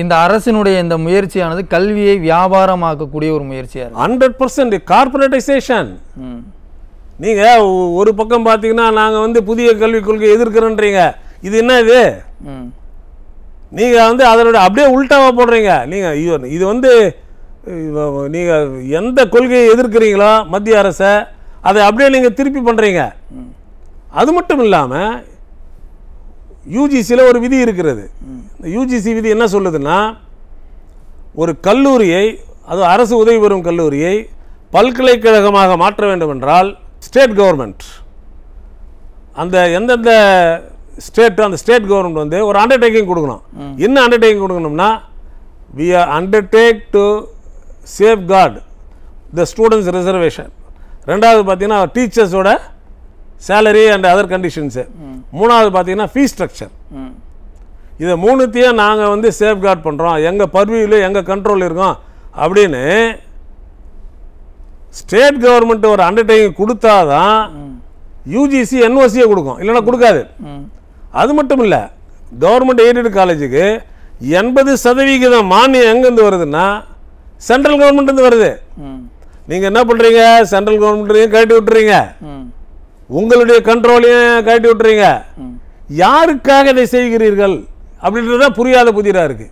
இந்த அரசினுடைய இந்த முயற்சியானது கல்வியை வியாபாரமாக்கக்கூடிய ஒரு முயற்சியா இருக்கு. 100% கார்ப்பரேட்டைசேஷன். நீங்க ஒரு பக்கம் பாத்தீங்கன்னா நாங்க புதிய கல்விக் கொள்கை எதிர்க்கிறோன்றீங்க. இது என்ன இது? நீங்க அதோட அப்படியே உல்டாவா போடுறீங்க. நீங்க இது நீங்க எந்த கொள்கையை எதிர்க்கிறீங்களோ மத்திய அரசை அதை அப்படியே நீங்க திருப்பி பண்றீங்க. அது மட்டும் இல்லாம யூஜிசியில் ஒரு விதி இருக்கிறது. யூஜிசி விதி என்ன சொல்லுதுன்னா, ஒரு கல்லூரியை, அது அரசு உதவி பெறும் கல்லூரியை பல்கலைக்கழகமாக மாற்ற வேண்டும் என்றால் ஸ்டேட் கவர்மெண்ட், அந்த எந்தெந்த ஸ்டேட், அந்த ஸ்டேட் கவர்மெண்ட் ஒரு அண்டர்டேக்கிங் கொடுக்கணும். என்ன அண்டர்டேக்கிங் கொடுக்கணும்னா, we are undertake to safeguard the students reservation. ரெண்டாவது பார்த்தீங்கன்னா டீச்சர்ஸோட சேலரி அண்ட் அதர் கண்டிஷன்ஸு. மூணாவது பார்த்தீங்கன்னா ஃபீஸ் ஸ்ட்ரக்சர். இதை மூணுத்தையும் நாங்கள் சேஃப்கார்ட் பண்ணுறோம், எங்கள் பர்வியில் எங்கள் கண்ட்ரோல் இருக்கோம் அப்படின்னு ஸ்டேட் கவர்மெண்ட் ஒரு அண்டர்டேக்கிங் கொடுத்தாதான் யூஜிசி என்ஓசியை கொடுக்கும், இல்லைன்னா கொடுக்காது. அது மட்டும் இல்லை, கவர்மெண்ட் எய்டட் காலேஜுக்கு 80% மானியம் எங்கேருந்து வருதுன்னா சென்ட்ரல் கவர்மெண்ட் வருது. நீங்கள் என்ன பண்ணுறீங்க, சென்ட்ரல் கவர்மெண்ட்டையும் கழட்டி விட்டுறீங்க, உங்களுடைய கண்ட்ரோலையும் கழட்டி விட்டுறீங்க. யாருக்காக இதை செய்கிறீர்கள் அப்படின்றத புரியாத புதிராக இருக்கு.